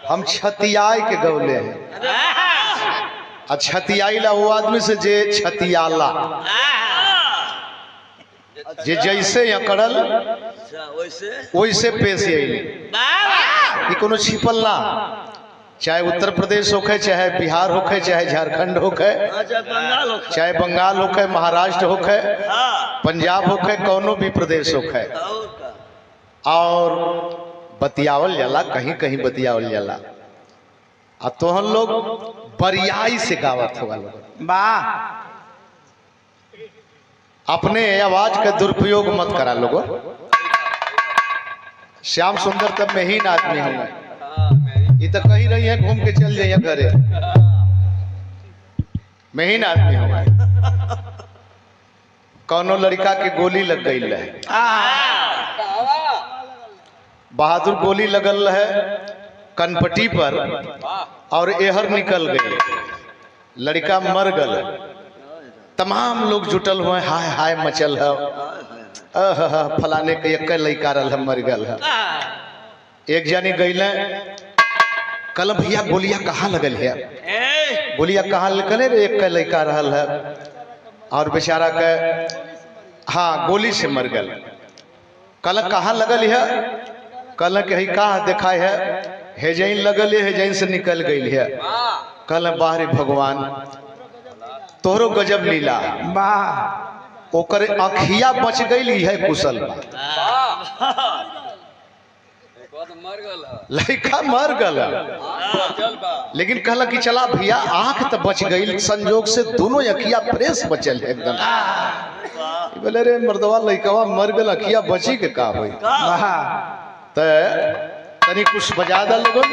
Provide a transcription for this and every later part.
हम छतियाई के गौले हैं। छतियाईला वो आदमी से जे छतियाला जे जैसे अकड़ल वैसे पेश आईली कि कोनो छिपल ना, चाहे उत्तर प्रदेश होखे, चाहे बिहार होखे, चाहे झारखंड होखे, चाहे बंगाल होखे, महाराष्ट्र होखे, पंजाब होखे, कोनो भी प्रदेश होखे, और बतियावल जाला, कहीं कहीं बतियावल जाला। आ तो हम लोग बरियाई से गावत होगा लोग। अपने आवाज का दुरुपयोग मत करा लोगों। श्याम सुंदर तब महीन आदमी हूँ, ये तो कहीं रही है, घूम के चल जाइए घरे, महीन आदमी हूँ। कौनो लड़का के गोली लग गई है, बहादुर गोली लगल है कनपटी पर और एहर निकल गई, लड़का मर गल। तमाम लोग जुटल हुए, हाय हाय मचल है, फलाने के एक लड़का रहा मर गल है। एक जानी गईले, कल भैया गोलियां कहाँ लगल है, गोलियां कहाँ लगल है, एक लड़का रहल है और बेचारा के हाँ गोली से मर गल। कल कहाँ लगल है, कल के ही कहा देखा है, हेजैन लगल है, हेजैन से निकल गई है। कल बाहरी भगवान तोहरो गजब लीला, ओकर अखिया बच गई है कुशल, लड़का मर गल, लेकिन कहला कि चला भैया आंख तो बच गई, संजोग से दोनों अखिया फ्रेश बचल है एकदम। बोले रे मर्दवा लड़कवा मर गल, अखिया बची के का होई, तनी कुछ बजा दा लोगन।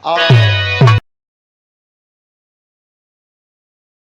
और